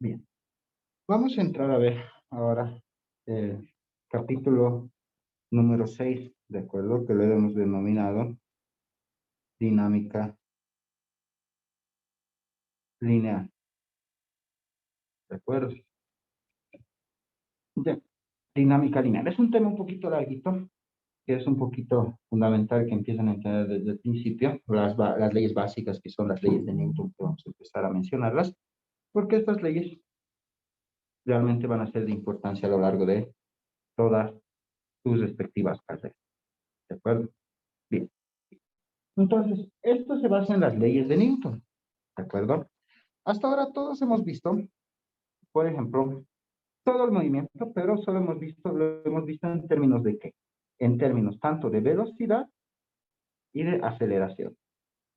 Bien, vamos a entrar a ver ahora el capítulo número 6, ¿de acuerdo? Que lo hemos denominado dinámica lineal, ¿de acuerdo? Ya, dinámica lineal. Es un tema un poquito larguito, que es un poquito fundamental que empiezan a entender desde el principio, las leyes básicas que son las leyes de Newton, que vamos a empezar a mencionarlas, porque estas leyes realmente van a ser de importancia a lo largo de todas sus respectivas carreras, ¿de acuerdo? Bien. Entonces, esto se basa en las leyes de Newton, ¿de acuerdo? Hasta ahora todos hemos visto, por ejemplo, todo el movimiento, pero solo lo hemos visto en términos de qué? En términos tanto de velocidad y de aceleración.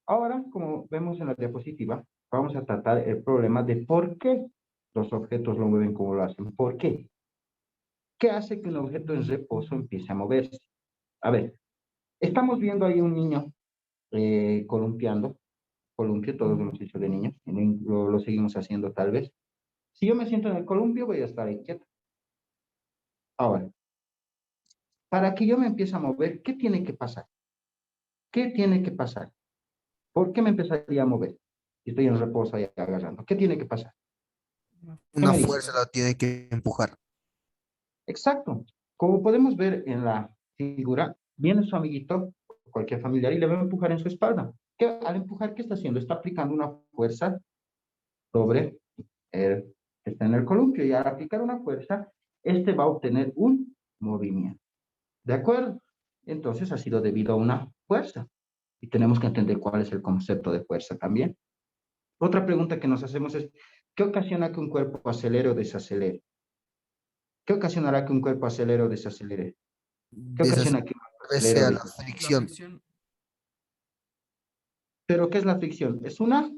Ahora, como vemos en la diapositiva, vamos a tratar el problema de por qué los objetos lo mueven como lo hacen. ¿Por qué? ¿Qué hace que un objeto en reposo empiece a moverse? A ver, estamos viendo ahí un niño columpiando, columpio, todos lo hemos hecho de niños, y lo seguimos haciendo tal vez. Si yo me siento en el columpio, voy a estar ahí quieto. Ahora, para que yo me empiece a mover, ¿qué tiene que pasar? ¿Qué tiene que pasar? ¿Por qué me empezaría a mover? Si estoy en reposo ahí agarrando. ¿Qué tiene que pasar? ¿Qué Una me dice? fuerza la tiene que empujar. Exacto. Como podemos ver en la figura, viene su amiguito, cualquier familiar, y le va a empujar en su espalda. Al empujar, ¿qué está haciendo? Está aplicando una fuerza sobre el que está en el columpio. Y al aplicar una fuerza, este va a obtener un movimiento. ¿De acuerdo? Entonces ha sido debido a una fuerza. Y tenemos que entender cuál es el concepto de fuerza también. Otra pregunta que nos hacemos es, ¿qué ocasiona que un cuerpo acelere o desacelere? ¿Qué ocasionará que un cuerpo acelere o desacelere? ¿Qué ocasiona que un cuerpo acelere o Pese a la desacelere? La fricción. fricción. ¿Pero qué es la fricción? Es una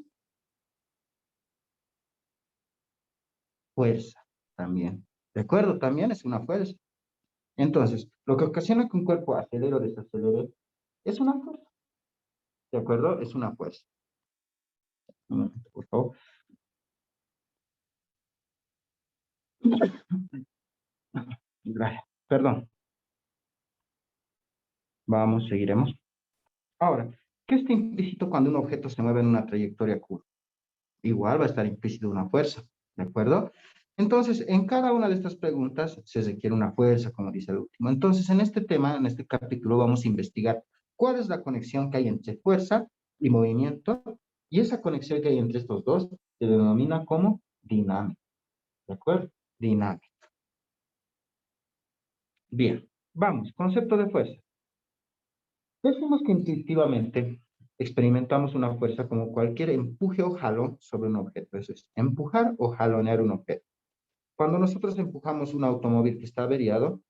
fuerza también. ¿De acuerdo? También es una fuerza. Entonces, lo que ocasiona que un cuerpo acelere o desacelere es una fuerza. ¿De acuerdo? Es una fuerza. Un momento, por favor. Gracias. Perdón. Vamos, seguiremos. Ahora, ¿qué está implícito cuando un objeto se mueve en una trayectoria curva? Igual va a estar implícito una fuerza, ¿de acuerdo? Entonces, en cada una de estas preguntas se requiere una fuerza, como dice el último. Entonces, en este tema, en este capítulo, vamos a investigar cuál es la conexión que hay entre fuerza y movimiento, y esa conexión que hay entre estos dos se denomina como dinámica, ¿de acuerdo? Dinámica. Bien, vamos, concepto de fuerza. Decimos que intuitivamente experimentamos una fuerza como cualquier empuje o jalón sobre un objeto. Eso es, empujar o jalonear un objeto. Cuando nosotros empujamos un automóvil que está averiado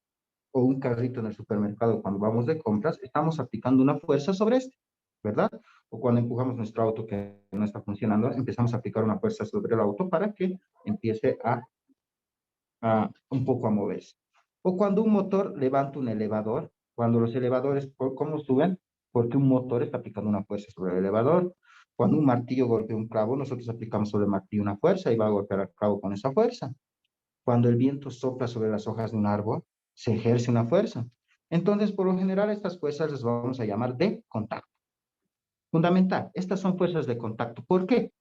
o un carrito en el supermercado cuando vamos de compras, estamos aplicando una fuerza sobre este, ¿verdad? O cuando empujamos nuestro auto que no está funcionando, empezamos a aplicar una fuerza sobre el auto para que empiece a un poco a moverse. O cuando un motor levanta un elevador, cuando los elevadores, ¿cómo suben? Porque un motor está aplicando una fuerza sobre el elevador. Cuando un martillo golpea un clavo, nosotros aplicamos sobre el martillo una fuerza y va a golpear el clavo con esa fuerza. Cuando el viento sopla sobre las hojas de un árbol, se ejerce una fuerza. Entonces, por lo general, estas fuerzas las vamos a llamar de contacto. Fundamental, estas son fuerzas de contacto. ¿Por qué?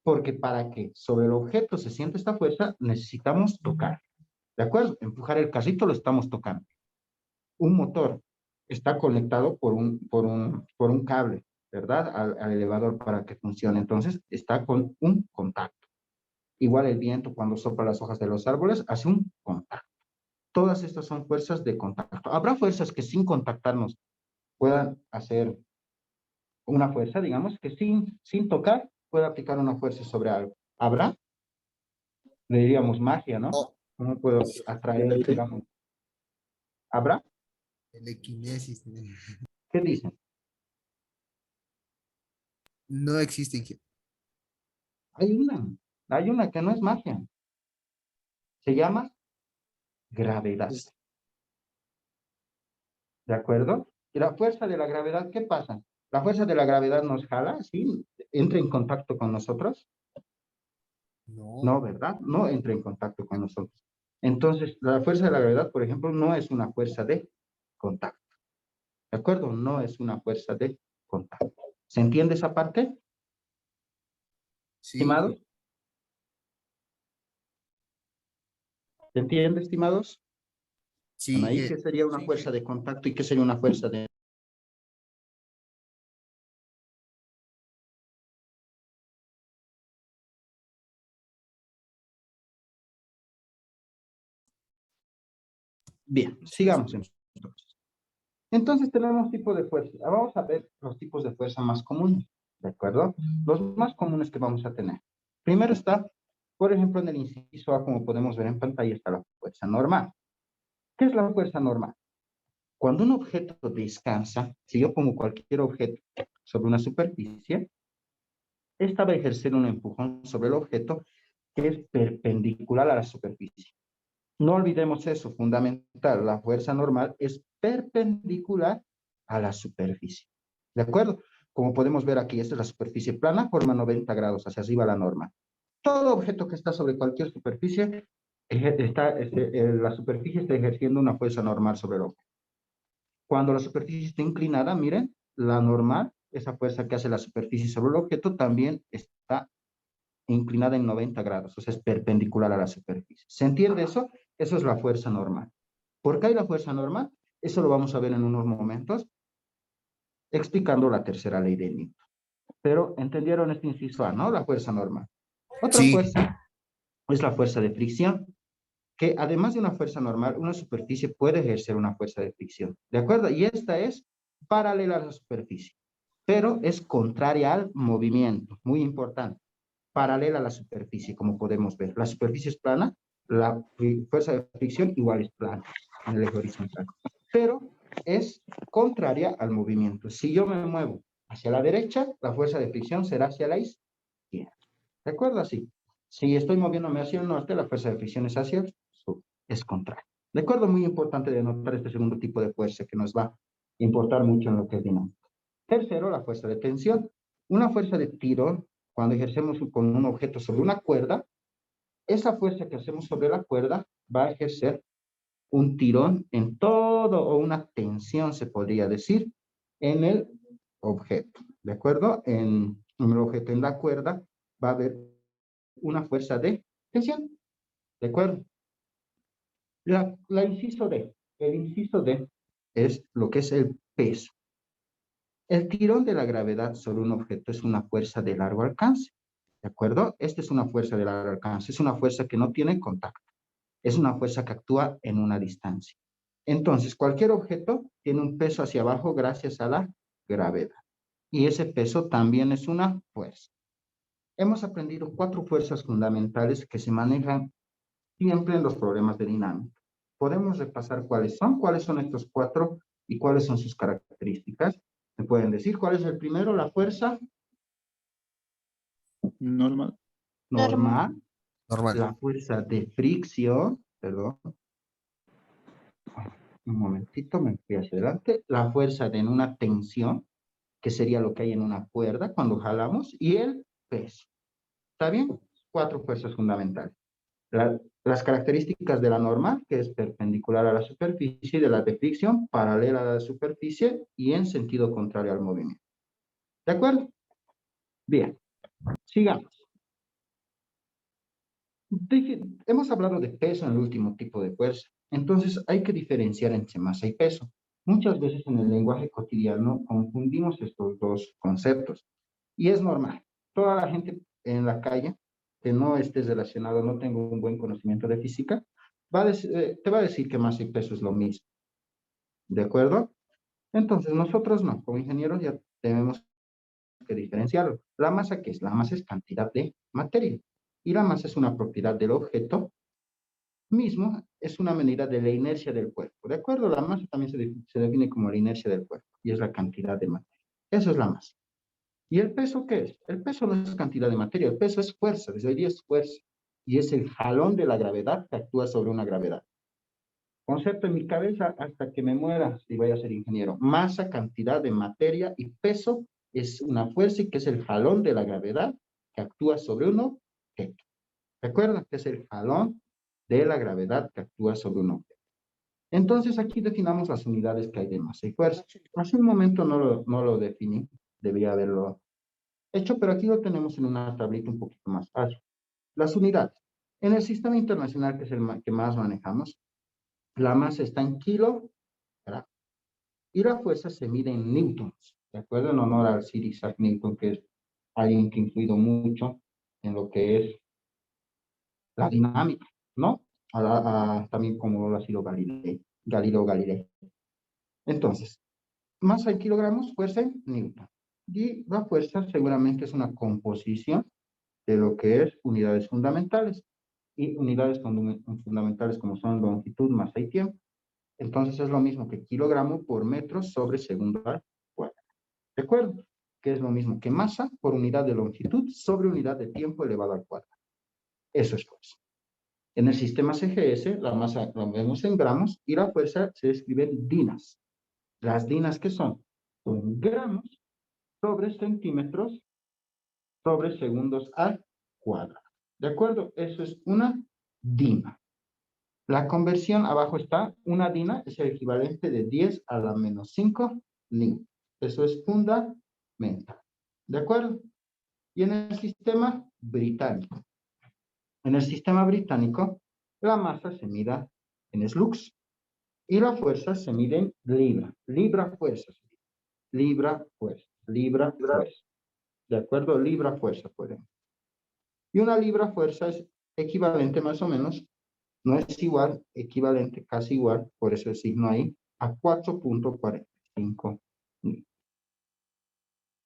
Porque para que sobre el objeto se sienta esta fuerza, necesitamos tocar. ¿De acuerdo? Empujar el carrito lo estamos tocando. Un motor está conectado por un cable, ¿verdad? Al elevador para que funcione. Entonces, está con un contacto. Igual el viento cuando sopla las hojas de los árboles hace un contacto. Todas estas son fuerzas de contacto. Habrá fuerzas que sin contactarnos puedan hacer una fuerza, digamos, que sin tocar pueda aplicar una fuerza sobre algo. Habrá, le diríamos magia, ¿no? No, ¿Cómo puedo atraer, digamos? ¿Habrá? telequinesis. ¿Qué dicen? No existen. Hay una, hay una que no es magia. Se llama gravedad. ¿De acuerdo? Y la fuerza de la gravedad, ¿qué pasa? La fuerza de la gravedad nos jala, ¿sí? Entra en contacto con nosotros. No. No, ¿verdad? No entra en contacto con nosotros. Entonces, la fuerza de la gravedad, por ejemplo, no es una fuerza de contacto. ¿De acuerdo? No es una fuerza de contacto. ¿Se entiende esa parte, Sí, estimados? ¿Se entiende, estimados? sí, Anaí, ¿qué sería una fuerza de contacto y qué sería una fuerza de... Bien, sigamos entonces. Entonces tenemos tipos de fuerza. Vamos a ver los tipos de fuerza más comunes, ¿de acuerdo? Los más comunes que vamos a tener. Primero está, por ejemplo, en el inciso A, como podemos ver en pantalla, está la fuerza normal. ¿Qué es la fuerza normal? Cuando un objeto descansa, si yo pongo cualquier objeto sobre una superficie, esta va a ejercer un empujón sobre el objeto que es perpendicular a la superficie. No olvidemos eso, fundamental. La fuerza normal es perpendicular a la superficie. ¿De acuerdo? Como podemos ver aquí, esta es la superficie plana, forma 90 grados hacia arriba la norma. Todo objeto que está sobre cualquier superficie, la superficie está ejerciendo una fuerza normal sobre el objeto. Cuando la superficie está inclinada, miren, la normal, esa fuerza que hace la superficie sobre el objeto, también está inclinada en 90 grados, o sea, es perpendicular a la superficie. ¿Se entiende eso? Eso es la fuerza normal. ¿Por qué hay la fuerza normal? Eso lo vamos a ver en unos momentos, explicando la tercera ley de Newton. Pero entendieron este inciso A, ¿no? La fuerza normal. Otra sí, fuerza es la fuerza de fricción, que además de una fuerza normal, una superficie puede ejercer una fuerza de fricción. ¿De acuerdo? Y esta es paralela a la superficie, pero es contraria al movimiento. Muy importante. Paralela a la superficie, como podemos ver. La superficie es plana, la fuerza de fricción igual es plana en el eje horizontal, pero es contraria al movimiento. Si yo me muevo hacia la derecha, la fuerza de fricción será hacia la izquierda. ¿De acuerdo? Así. Si estoy moviéndome hacia el norte, la fuerza de fricción es hacia el sur, es contraria. ¿De acuerdo? Muy importante de notar este segundo tipo de fuerza que nos va a importar mucho en lo que es dinámica. Tercero, la fuerza de tensión. Una fuerza de tiro, cuando ejercemos con un objeto sobre una cuerda, esa fuerza que hacemos sobre la cuerda va a ejercer un tirón en todo, o una tensión, se podría decir, en el objeto. ¿De acuerdo? En el objeto, en la cuerda, va a haber una fuerza de tensión. ¿De acuerdo? La inciso D. El inciso D es lo que es el peso. El tirón de la gravedad sobre un objeto es una fuerza de largo alcance, ¿de acuerdo? Esta es una fuerza de largo alcance, es una fuerza que no tiene contacto, es una fuerza que actúa en una distancia. Entonces, cualquier objeto tiene un peso hacia abajo gracias a la gravedad. Y ese peso también es una fuerza. Hemos aprendido 4 fuerzas fundamentales que se manejan siempre en los problemas de dinámica. Podemos repasar cuáles son estos 4 y cuáles son sus características. ¿Me pueden decir cuál es el primero? La fuerza Normal. normal, normal. la fuerza de fricción, perdón, un momentito, me fui hacia adelante, la fuerza de una tensión, que sería lo que hay en una cuerda cuando jalamos, y el peso. ¿Está bien? 4 fuerzas fundamentales. Las características de la normal, que es perpendicular a la superficie, y de la de fricción, paralela a la superficie y en sentido contrario al movimiento. ¿De acuerdo? Bien, sigamos. Hemos hablado de peso en el último tipo de fuerza. Entonces hay que diferenciar entre masa y peso. Muchas veces en el lenguaje cotidiano confundimos estos dos conceptos. Y es normal. Toda la gente en la calle que no esté relacionado, no tenga un buen conocimiento de física, te va a decir que masa y peso es lo mismo. ¿De acuerdo? Entonces nosotros no, como ingenieros ya tenemos que diferenciarlo. La masa, ¿qué es? La masa es cantidad de materia. Y la masa es una propiedad del objeto mismo, es una medida de la inercia del cuerpo. ¿De acuerdo? La masa también se define como la inercia del cuerpo y es la cantidad de materia. Eso es la masa. ¿Y el peso qué es? El peso no es cantidad de materia, el peso es fuerza, desde hoy día es fuerza. Y es el jalón de la gravedad que actúa sobre una gravedad. Concepto en mi cabeza hasta que me muera si voy a ser ingeniero. Masa, cantidad de materia y peso es una fuerza y que es el jalón de la gravedad que actúa sobre un objeto. Recuerda que es el jalón de la gravedad que actúa sobre un objeto. Entonces aquí definamos las unidades que hay de masa y fuerza. Hace un momento no lo definí, debía haberlo hecho, pero aquí lo tenemos en una tablita un poquito más fácil. Las unidades. En el sistema internacional, que es el que más manejamos, la masa está en kilo, ¿verdad? Y la fuerza se mide en newtons, ¿de acuerdo? En honor al Sir Isaac Newton, que es alguien que ha influido mucho en lo que es la dinámica, ¿no? También como lo ha sido Galileo Galilei. Entonces, masa en kilogramos, fuerza en newton. Y la fuerza seguramente es una composición de lo que es unidades fundamentales. Y unidades fundamentales como son longitud, masa y tiempo. Entonces es lo mismo que kilogramo por metro sobre segundo al cuadrado. ¿De acuerdo? Que es lo mismo que masa por unidad de longitud sobre unidad de tiempo elevado al cuadrado. Eso es fuerza. En el sistema CGS, la masa la vemos en gramos y la fuerza se describe en dinas. Las dinas, ¿qué son? Son gramos sobre centímetros sobre segundos al cuadrado. ¿De acuerdo? Eso es una dina. La conversión, abajo está, una dina es el equivalente de 10 a la menos 5 newton. Eso es fundamental. ¿De acuerdo? Y en el sistema británico. En el sistema británico, la masa se mide en slugs y la fuerza se mide en libra. Libra fuerza. Libra fuerza. Libra fuerza. ¿De acuerdo? Libra fuerza, por ejemplo. Y una libra fuerza es equivalente más o menos, no es igual, equivalente, casi igual, por eso el signo ahí, a 4.45.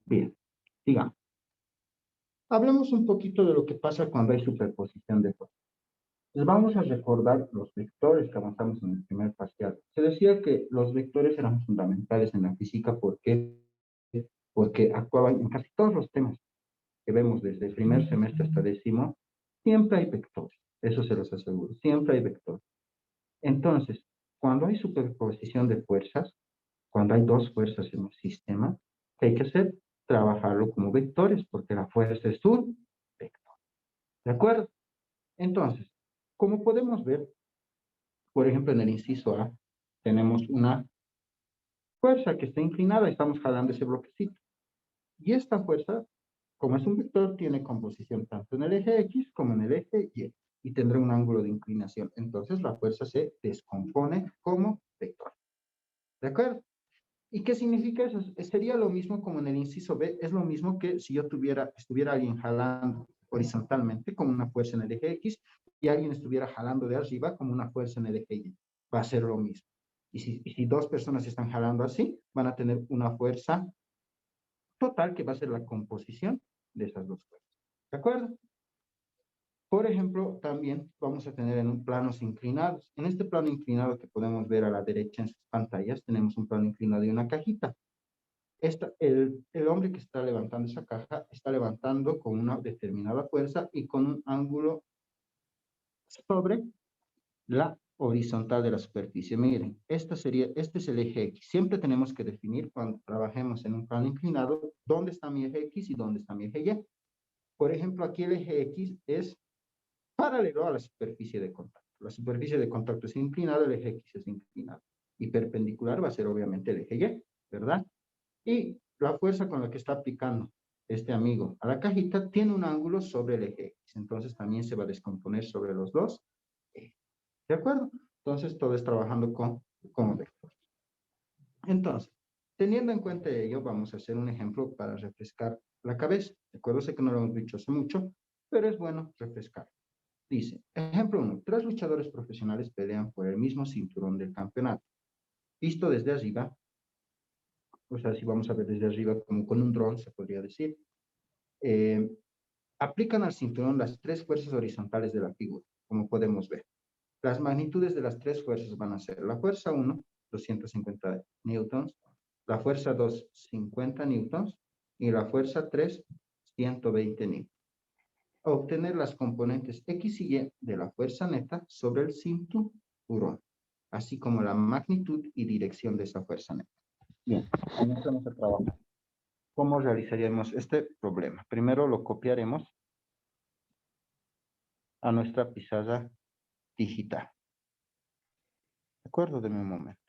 Bien, digamos. Hablemos un poquito de lo que pasa cuando hay superposición de fuerzas. Les vamos a recordar los vectores que avanzamos en el primer parcial. Se decía que los vectores eran fundamentales en la física porque actuaban en casi todos los temas que vemos desde el primer semestre hasta décimo, siempre hay vectores. Eso se los aseguro, siempre hay vectores. Entonces, cuando hay superposición de fuerzas, cuando hay dos fuerzas en un sistema, ¿qué hay que hacer? Trabajarlo como vectores, porque la fuerza es un vector. ¿De acuerdo? Entonces, como podemos ver, por ejemplo, en el inciso A, tenemos una fuerza que está inclinada, estamos jalando ese bloquecito. Y esta fuerza, como es un vector, tiene composición tanto en el eje X como en el eje Y, y tendrá un ángulo de inclinación. Entonces, la fuerza se descompone como vector. ¿De acuerdo? ¿Y qué significa eso? Sería lo mismo como en el inciso B, es lo mismo que si yo estuviera alguien jalando horizontalmente como una fuerza en el eje X y alguien estuviera jalando de arriba como una fuerza en el eje Y. Va a ser lo mismo. Y si dos personas están jalando así, van a tener una fuerza total que va a ser la composición de esas dos fuerzas. ¿De acuerdo? Por ejemplo, también vamos a tener en un planos inclinados. En este plano inclinado que podemos ver a la derecha en sus pantallas, tenemos un plano inclinado y una cajita. El hombre que está levantando esa caja está levantando con una determinada fuerza y con un ángulo sobre la horizontal de la superficie. Miren, este es el eje X. Siempre tenemos que definir cuando trabajemos en un plano inclinado dónde está mi eje X y dónde está mi eje Y. Por ejemplo, aquí el eje X es paralelo a la superficie de contacto. La superficie de contacto es inclinada, el eje X es inclinado. Y perpendicular va a ser obviamente el eje Y, ¿verdad? Y la fuerza con la que está aplicando este amigo a la cajita tiene un ángulo sobre el eje X. Entonces también se va a descomponer sobre los dos ejes. ¿De acuerdo? Entonces todo es trabajando con vectores. Entonces, teniendo en cuenta ello, vamos a hacer un ejemplo para refrescar la cabeza. ¿De acuerdo? Sé que no lo hemos dicho hace mucho, pero es bueno refrescar. Dice, ejemplo 1, 3 luchadores profesionales pelean por el mismo cinturón del campeonato. Visto desde arriba, o sea, si vamos a ver desde arriba como con un dron, se podría decir, eh, aplican al cinturón las tres fuerzas horizontales de la figura, como podemos ver. Las magnitudes de las tres fuerzas van a ser la fuerza 1, 250 newtons, la fuerza 2, 50 newtons, y la fuerza 3, 120 newtons. Obtener las componentes X y Y de la fuerza neta sobre el cinturón, así como la magnitud y dirección de esa fuerza neta. Bien, comenzamos a trabajar. ¿Cómo realizaríamos este problema? Primero lo copiaremos a nuestra pizarra digital. ¿De acuerdo? Deme un momento.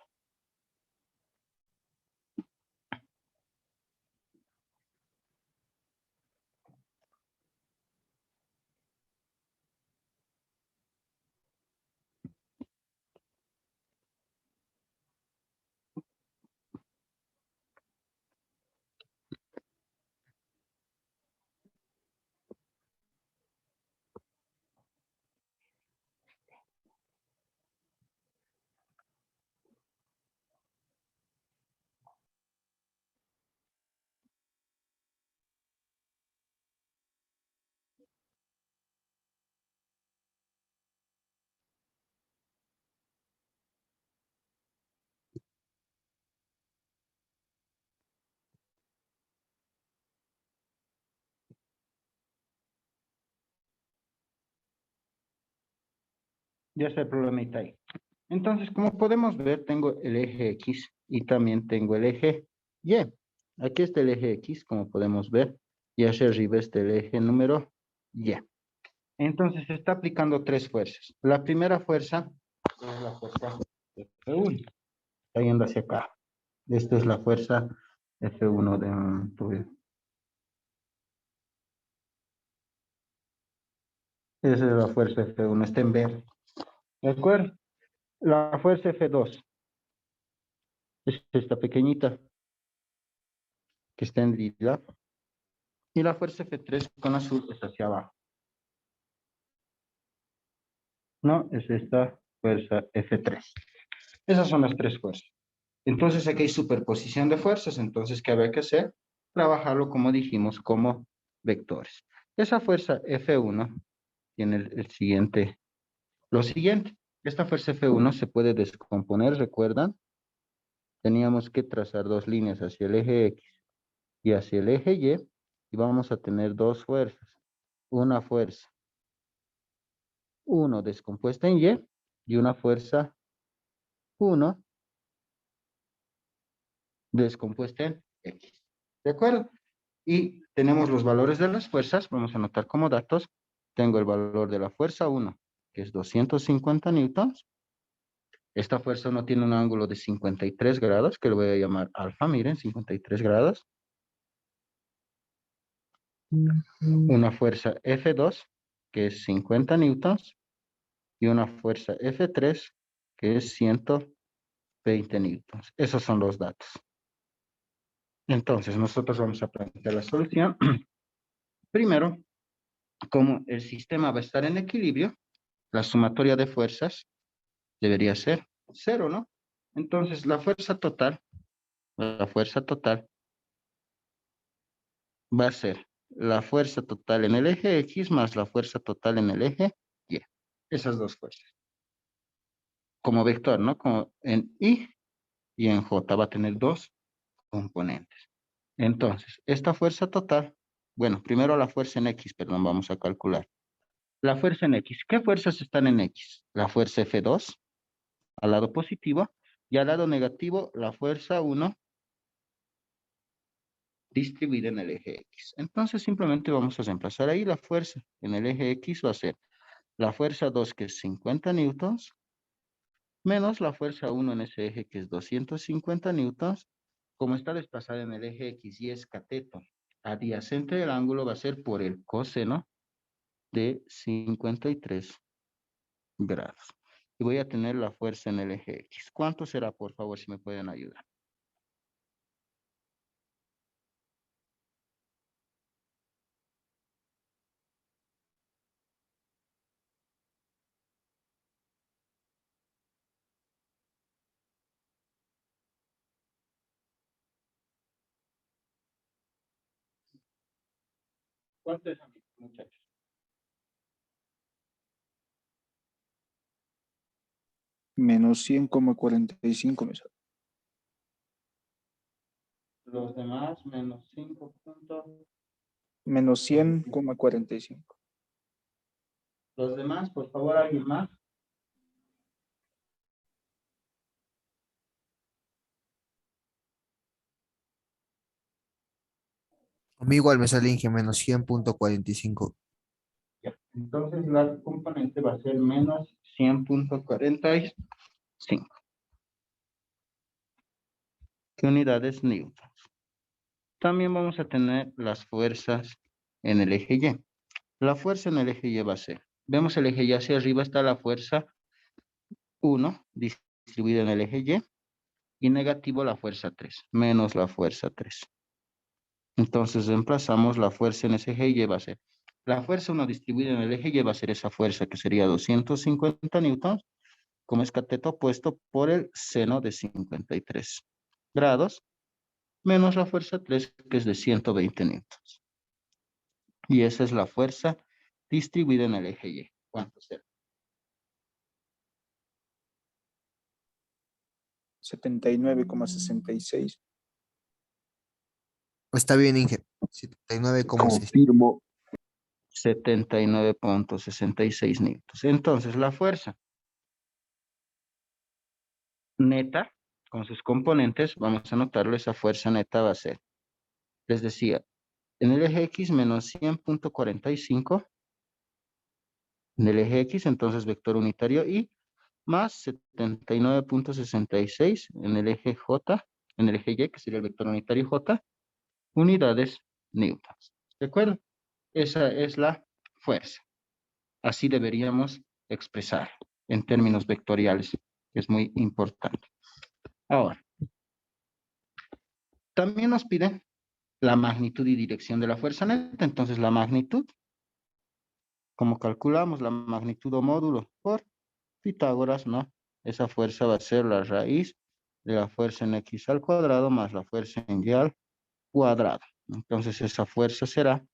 Ya está el problemita ahí. Entonces, como podemos ver, tengo el eje X y también tengo el eje Y. Aquí está el eje X, como podemos ver, y hacia arriba está el eje número Y. Entonces, se está aplicando tres fuerzas. La primera fuerza es la fuerza F1. Está yendo hacia acá. Esta es la fuerza F1 de un tuyo. Esa es la fuerza F1, está en verde. ¿De acuerdo? La fuerza F2 es esta pequeñita que está en lila. Y la fuerza F3 con azul está hacia abajo. No, es esta fuerza F3. Esas son las tres fuerzas. Entonces aquí hay superposición de fuerzas. Entonces, ¿qué habría que hacer? Trabajarlo, como dijimos, como vectores. Esa fuerza F1 tiene lo siguiente. Esta fuerza F1 se puede descomponer, ¿recuerdan? Teníamos que trazar dos líneas hacia el eje X y hacia el eje Y. Y vamos a tener dos fuerzas. Una fuerza 1 descompuesta en y una fuerza 1 descompuesta en X. ¿De acuerdo? Y tenemos los valores de las fuerzas. Vamos a anotar como datos. Tengo el valor de la fuerza 1, que es 250 newtons. Esta fuerza 1 tiene un ángulo de 53 grados, que lo voy a llamar alfa. Miren, 53 grados. Una fuerza F2, que es 50 newtons. Y una fuerza F3, que es 120 newtons. Esos son los datos. Entonces, nosotros vamos a plantear la solución. Primero, como el sistema va a estar en equilibrio, la sumatoria de fuerzas debería ser cero, ¿no? Entonces, la fuerza total va a ser la fuerza total en el eje X más la fuerza total en el eje Y. Esas dos fuerzas. Como vector, ¿no? Como en y en J va a tener dos componentes. Entonces, esta fuerza total, bueno, primero la fuerza en X, perdón, vamos a calcular. La fuerza en X. ¿Qué fuerzas están en X? La fuerza F2 al lado positivo y al lado negativo la fuerza 1 distribuida en el eje X. Entonces simplemente vamos a reemplazar ahí la fuerza. En el eje X va a ser la fuerza 2 que es 50 newtons menos la fuerza 1 en ese eje que es 250 newtons. Como está desplazada en el eje X y es cateto adyacente del ángulo va a ser por el coseno de 53 grados. Y voy a tener la fuerza en el eje X. ¿Cuánto será, por favor, si me pueden ayudar? ¿Cuánto es, muchachos? Menos 100,45 me sale. Los demás, menos 5 puntos. Menos 100,45. Los demás, por favor, alguien más. A mí igual me sale Inge menos 100,45. Ya. Entonces la componente va a ser menos 100.45. ¿Qué unidades newton? También vamos a tener las fuerzas en el eje Y. La fuerza en el eje Y va a ser, vemos el eje Y hacia arriba está la fuerza 1 distribuida en el eje y negativo la fuerza 3, menos la fuerza 3. Entonces reemplazamos la fuerza en ese eje Y va a ser, la fuerza 1 distribuida en el eje Y va a ser esa fuerza que sería 250 newtons, como es cateto opuesto por el seno de 53 grados, menos la fuerza 3 que es de 120 newtons. Y esa es la fuerza distribuida en el eje Y. ¿Cuánto será? 79,66. Está bien, Inge. 79,6. Confirmo. 79.66 newtons. Entonces, la fuerza neta, con sus componentes, vamos a anotarlo, esa fuerza neta va a ser, les decía, en el eje X menos 100.45, en el eje X, entonces vector unitario Y, más 79.66 en el eje J, en el eje Y, que sería el vector unitario J, unidades newtons. ¿De acuerdo? Esa es la fuerza. Así deberíamos expresar en términos vectoriales, que es muy importante. Ahora, también nos piden la magnitud y dirección de la fuerza neta. Entonces, la magnitud, como calculamos la magnitud o módulo por Pitágoras, ¿no? Esa fuerza va a ser la raíz de la fuerza en X al cuadrado más la fuerza en Y al cuadrado. Entonces, esa fuerza será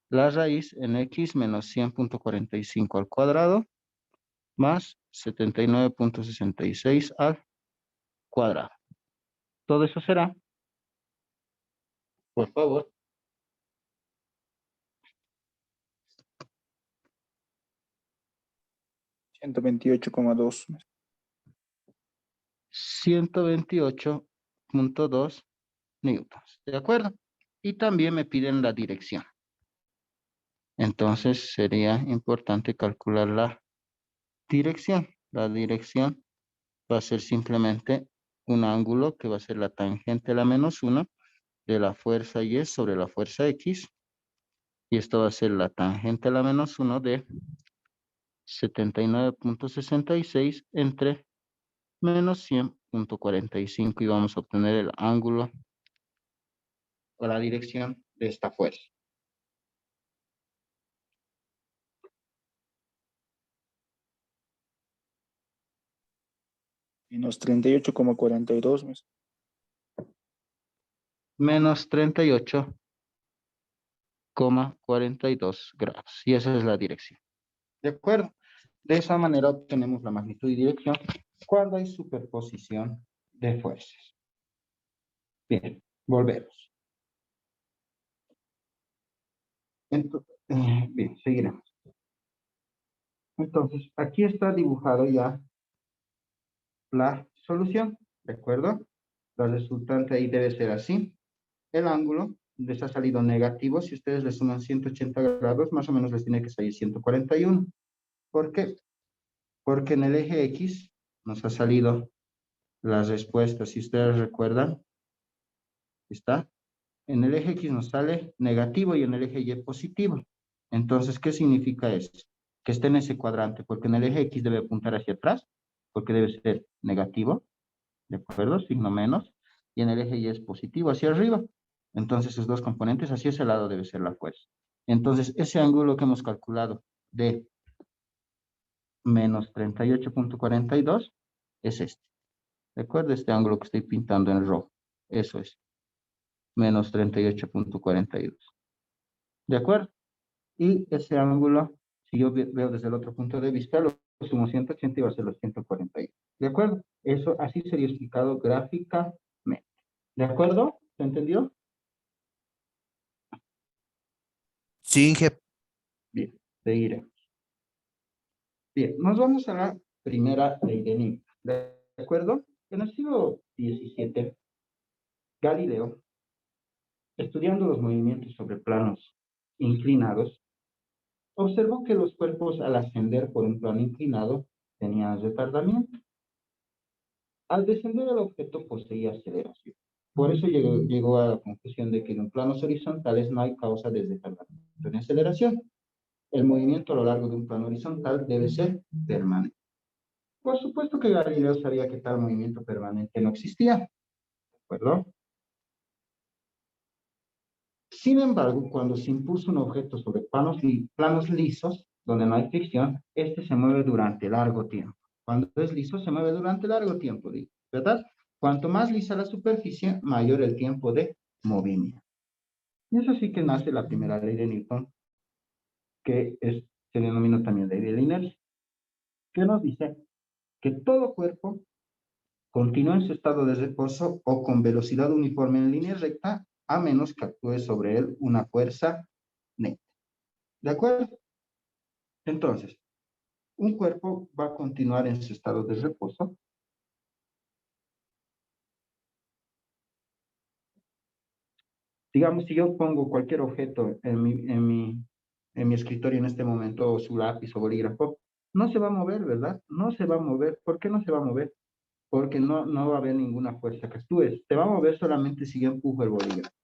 la raíz en X menos 100.45 al cuadrado más 79.66 al cuadrado. Todo eso será, por favor, 128,2. 128.2 newtons. ¿De acuerdo? Y también me piden la dirección. Entonces sería importante calcular la dirección. La dirección va a ser simplemente un ángulo que va a ser la tangente a la menos 1 de la fuerza Y sobre la fuerza X. Y esto va a ser la tangente a la menos 1 de 79.66 entre menos 100.45 y vamos a obtener el ángulo o la dirección de esta fuerza. Menos 38,42. Menos 38,42 grados. Y esa es la dirección. ¿De acuerdo? De esa manera obtenemos la magnitud y dirección cuando hay superposición de fuerzas. Bien, volvemos. Entonces, bien, seguiremos. Entonces, aquí está dibujado ya la solución, ¿de acuerdo? La resultante ahí debe ser así. El ángulo les ha salido negativo. Si ustedes le suman 180 grados, más o menos les tiene que salir 141. ¿Por qué? Porque en el eje X nos ha salido las respuestas. Si ustedes recuerdan, está. En el eje X nos sale negativo y en el eje Y positivo. Entonces, ¿qué significa eso? Que esté en ese cuadrante, porque en el eje X debe apuntar hacia atrás, porque debe ser negativo, ¿de acuerdo? Signo menos. Y en el eje Y es positivo, hacia arriba. Entonces, esos dos componentes, hacia ese lado debe ser la fuerza. Entonces, ese ángulo que hemos calculado de menos 38.42 es este. ¿De acuerdo? Este ángulo que estoy pintando en rojo. Eso es. Menos 38.42. ¿De acuerdo? Y ese ángulo, si yo veo desde el otro punto de vista, lo sumo 180 y va a ser los 141. ¿De acuerdo? Eso así sería explicado gráficamente. ¿De acuerdo? ¿Se entendió? Sí, Inge. Bien, seguiremos. Bien, nos vamos a la primera ley de Newton. ¿De acuerdo? En el siglo XVII, Galileo, estudiando los movimientos sobre planos inclinados, Observó que los cuerpos al ascender por un plano inclinado tenían retardamiento. Al descender el objeto poseía aceleración. Por eso llegó a la conclusión de que en planos horizontales no hay causa de retardamiento ni aceleración. El movimiento a lo largo de un plano horizontal debe ser permanente. Por supuesto que Galileo sabía que tal movimiento permanente no existía, ¿de acuerdo? Sin embargo, cuando se impulsa un objeto sobre planos lisos, donde no hay fricción, este se mueve durante largo tiempo. Cuando es liso, se mueve durante largo tiempo, ¿verdad? Cuanto más lisa la superficie, mayor el tiempo de movimiento. Y eso sí que nace la primera ley de Newton, se denomina también ley de la inercia, que nos dice que todo cuerpo continúa en su estado de reposo o con velocidad uniforme en línea recta, a menos que actúe sobre él una fuerza neta. ¿De acuerdo? Entonces, un cuerpo va a continuar en su estado de reposo. Digamos, si yo pongo cualquier objeto en mi escritorio en este momento, o su lápiz o bolígrafo, no se va a mover, ¿verdad? No se va a mover. ¿Por qué no se va a mover? Porque no va a haber ninguna fuerza que actúe. Se va a mover solamente si yo empujo el bolígrafo.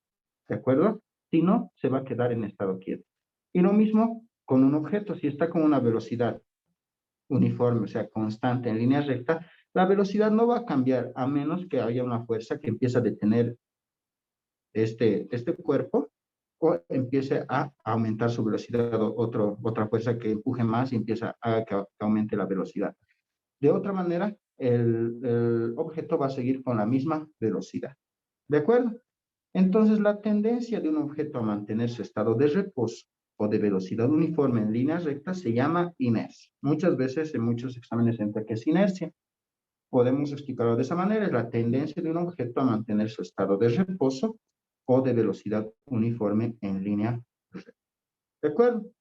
¿De acuerdo? Si no, se va a quedar en estado quieto. Y lo mismo con un objeto. Si está con una velocidad uniforme, o sea, constante en línea recta, la velocidad no va a cambiar a menos que haya una fuerza que empiece a detener este cuerpo o empiece a aumentar su velocidad, otra fuerza que empuje más y empieza a que aumente la velocidad. De otra manera, el objeto va a seguir con la misma velocidad. ¿De acuerdo? Entonces, la tendencia de un objeto a mantener su estado de reposo o de velocidad uniforme en línea recta se llama inercia. Muchas veces en muchos exámenes entra que es inercia. Podemos explicarlo de esa manera: es la tendencia de un objeto a mantener su estado de reposo o de velocidad uniforme en línea recta. ¿De acuerdo?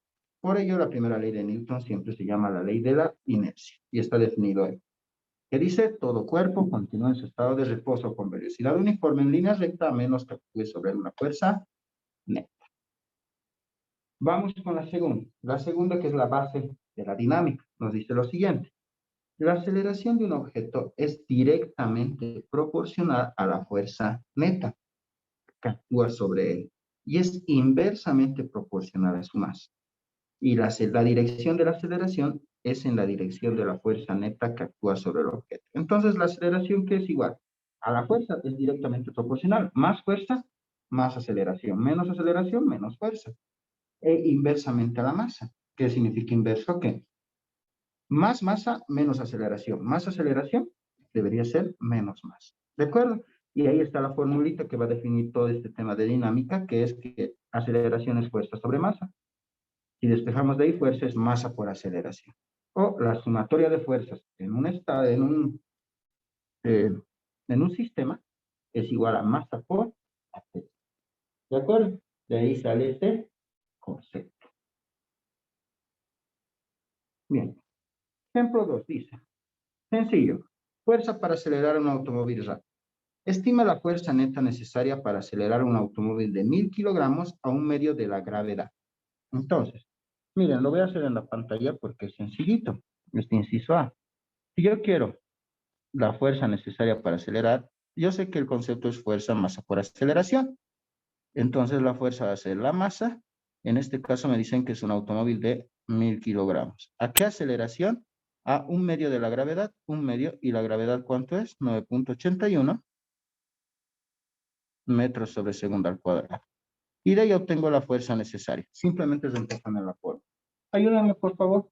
Por ello, la primera ley de Newton siempre se llama la ley de la inercia y está definido ahí, que dice: todo cuerpo continúa en su estado de reposo con velocidad uniforme en línea recta, a menos que actúe sobre él una fuerza neta. Vamos con la segunda. La segunda, que es la base de la dinámica, nos dice lo siguiente: la aceleración de un objeto es directamente proporcional a la fuerza neta que actúa sobre él y es inversamente proporcional a su masa. Y la dirección de la aceleración es en la dirección de la fuerza neta que actúa sobre el objeto. Entonces, la aceleración, que es igual a la fuerza, es directamente proporcional. Más fuerza, más aceleración. Menos aceleración, menos fuerza. E inversamente a la masa. ¿Qué significa inverso? Que más masa, menos aceleración. Más aceleración debería ser menos masa. ¿De acuerdo? Y ahí está la formulita que va a definir todo este tema de dinámica, que es que aceleración es fuerza sobre masa. Si despejamos de ahí, fuerza es masa por aceleración. O la sumatoria de fuerzas en un sistema es igual a masa por aceleración. ¿De acuerdo? De ahí sale este concepto. Bien. Ejemplo 2 dice: sencillo. Fuerza para acelerar un automóvil rápido. Estima la fuerza neta necesaria para acelerar un automóvil de 1000 kilogramos a un medio de la gravedad. Entonces, miren, lo voy a hacer en la pantalla porque es sencillito. Este inciso A. Si yo quiero la fuerza necesaria para acelerar, yo sé que el concepto es fuerza masa por aceleración. Entonces la fuerza va a ser la masa. En este caso me dicen que es un automóvil de 1000 kilogramos. ¿A qué aceleración? A un medio de la gravedad, un medio, y la gravedad, ¿cuánto es? 9.81 metros sobre segundo al cuadrado. Y de ahí obtengo la fuerza necesaria. Simplemente reemplazan en la fórmula. Ayúdame, por favor.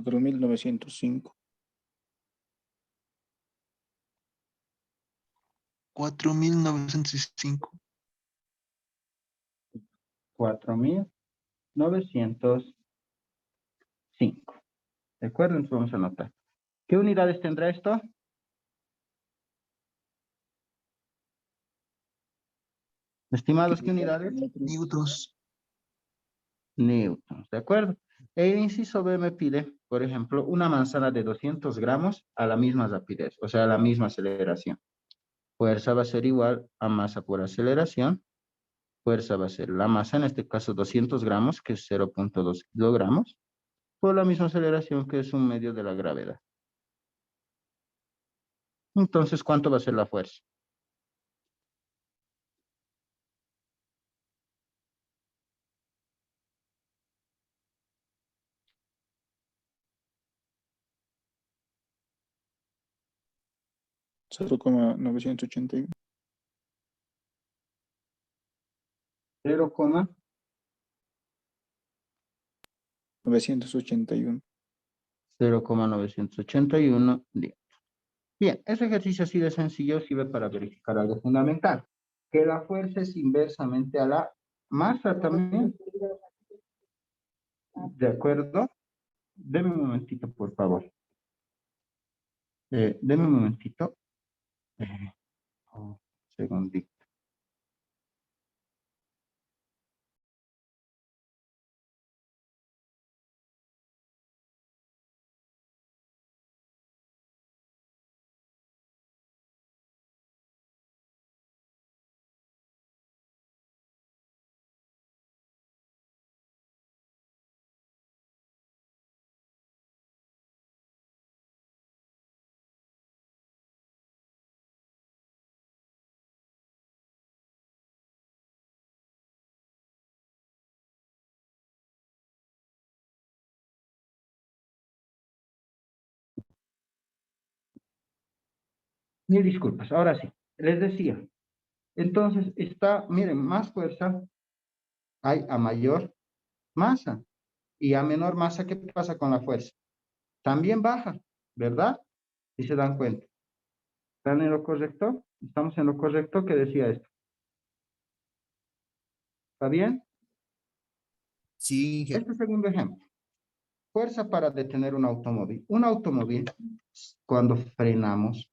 Cuatro mil novecientos cinco. 4905. 4905. ¿De acuerdo? Entonces vamos a anotar. ¿Qué unidades tendrá esto? Estimados, ¿qué unidades? Newtons. Newtons, ¿de acuerdo? El inciso B me pide, por ejemplo, una manzana de 200 gramos a la misma rapidez, o sea, a la misma aceleración. Fuerza va a ser igual a masa por aceleración. Fuerza va a ser la masa, en este caso 200 gramos, que es 0,2 kilogramos, por la misma aceleración que es un medio de la gravedad. Entonces, ¿cuánto va a ser la fuerza? Cero coma 981. 0,981. 981. 0,981. Bien, ese ejercicio así de sencillo sirve para verificar algo fundamental, que la fuerza es inversamente a la masa también. ¿De acuerdo? Deme un momentito, por favor. Deme un momentito. Un segundito. Mil disculpas, ahora sí. Les decía, entonces está, miren, más fuerza hay a mayor masa. Y a menor masa, ¿qué pasa con la fuerza? También baja, ¿verdad? Si se dan cuenta. ¿Están en lo correcto? Estamos en lo correcto que decía esto. ¿Está bien? Sí, jefe. Este segundo ejemplo. Fuerza para detener un automóvil. Un automóvil, cuando frenamos,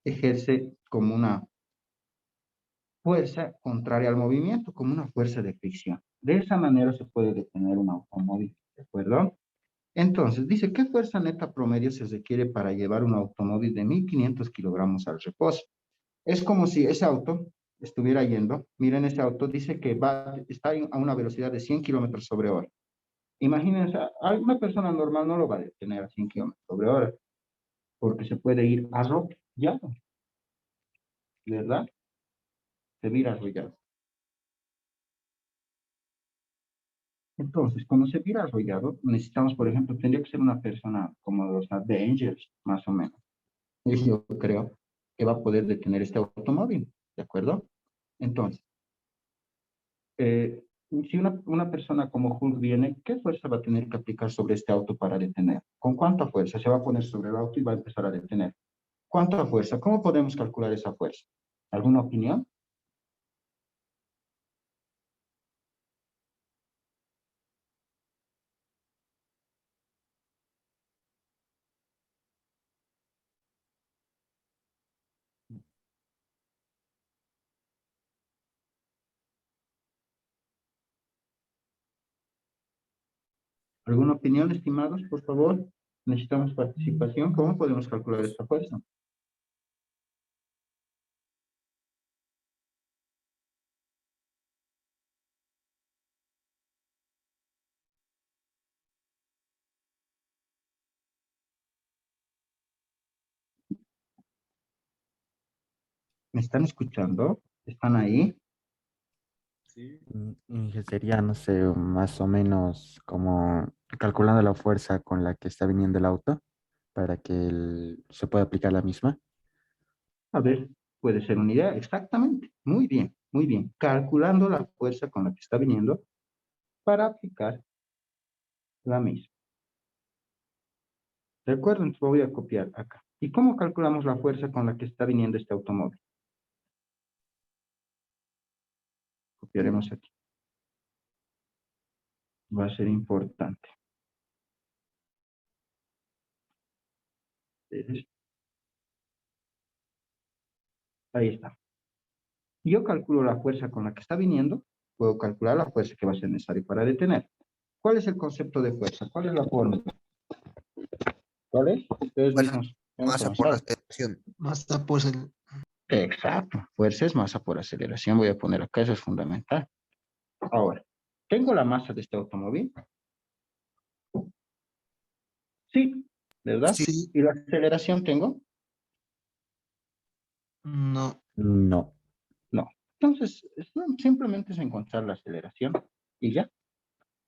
ejerce como una fuerza contraria al movimiento, como una fuerza de fricción. De esa manera se puede detener un automóvil, ¿de acuerdo? Entonces, dice, ¿qué fuerza neta promedio se requiere para llevar un automóvil de 1.500 kilogramos al reposo? Es como si ese auto estuviera yendo, miren, ese auto dice que está a una velocidad de 100 kilómetros sobre hora. Imagínense, alguna persona normal no lo va a detener a 100 kilómetros sobre hora, porque se puede ir arrollado, ¿verdad? Se vira arrollado. Entonces, cuando se vira arrollado, necesitamos, por ejemplo, tendría que ser una persona como los Avengers, más o menos. Y yo creo que va a poder detener este automóvil, ¿de acuerdo? Entonces, si una persona como Hulk viene, ¿qué fuerza va a tener que aplicar sobre este auto para detener? ¿Con cuánta fuerza? Se va a poner sobre el auto y va a empezar a detener. ¿Cuánta fuerza? ¿Cómo podemos calcular esa fuerza? ¿Alguna opinión? ¿Alguna opinión, estimados, por favor? Necesitamos participación. ¿Cómo podemos calcular esta fuerza? ¿Me están escuchando? ¿Están ahí? Que sería, no sé, más o menos como calculando la fuerza con la que está viniendo el auto para que se pueda aplicar la misma. A ver, puede ser una idea. Exactamente. Muy bien, muy bien. Calculando la fuerza con la que está viniendo para aplicar la misma. Recuerden, lo voy a copiar acá. ¿Y cómo calculamos la fuerza con la que está viniendo este automóvil? Copiaremos aquí. Va a ser importante. Ahí está. Yo calculo la fuerza con la que está viniendo, puedo calcular la fuerza que va a ser necesaria para detener. ¿Cuál es el concepto de fuerza? ¿Cuál es la fórmula? ¿Cuál es? Ustedes Fuerza, mismos. Hemos masa por avanzado. aceleración. Masa por Exacto. Fuerza es masa por aceleración. Voy a poner acá, eso es fundamental. Ahora, ¿tengo la masa de este automóvil? Sí, ¿verdad? Sí. ¿Y la aceleración tengo? No. No. No. Entonces, simplemente es encontrar la aceleración y ya.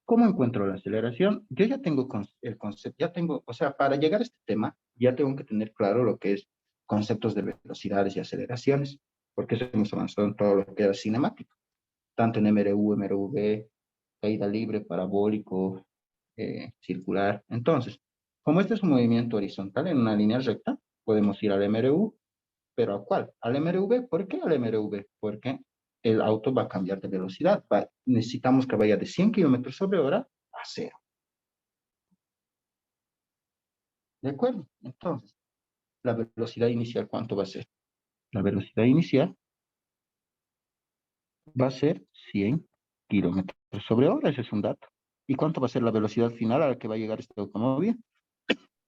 ¿Cómo encuentro la aceleración? Yo ya tengo el concepto, ya tengo, o sea, para llegar a este tema, ya tengo que tener claro lo que es conceptos de velocidades y aceleraciones, porque eso hemos avanzado en todo lo que era cinemático, tanto en MRU, MRV, caída libre, parabólico, circular. Entonces, como este es un movimiento horizontal en una línea recta, podemos ir al MRU, pero ¿a cuál? Al MRV. ¿Por qué al MRV? Porque el auto va a cambiar de velocidad. Necesitamos que vaya de 100 kilómetros sobre hora a cero. ¿De acuerdo? Entonces, la velocidad inicial, ¿cuánto va a ser? La velocidad inicial va a ser 100 kilómetros sobre hora. Ese es un dato. ¿Y cuánto va a ser la velocidad final a la que va a llegar este automóvil?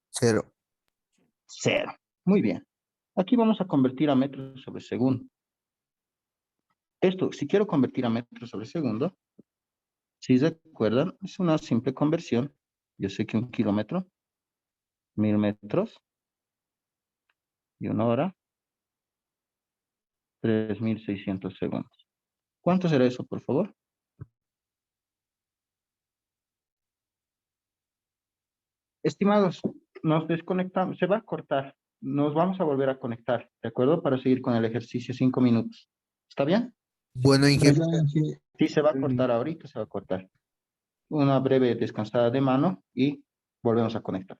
0. Cero. Muy bien. Aquí vamos a convertir a metros sobre segundo. Esto, si quiero convertir a metros sobre segundo, si se acuerdan, es una simple conversión. Yo sé que un kilómetro, 1000 metros, y una hora, 3600 segundos. ¿Cuánto será eso, por favor? Estimados, nos desconectamos, se va a cortar. Nos vamos a volver a conectar, ¿de acuerdo? Para seguir con el ejercicio 5 minutos. ¿Está bien? Bueno, ingeniero. Sí, se va a cortar ahorita, se va a cortar. Una breve descansada de mano y volvemos a conectar.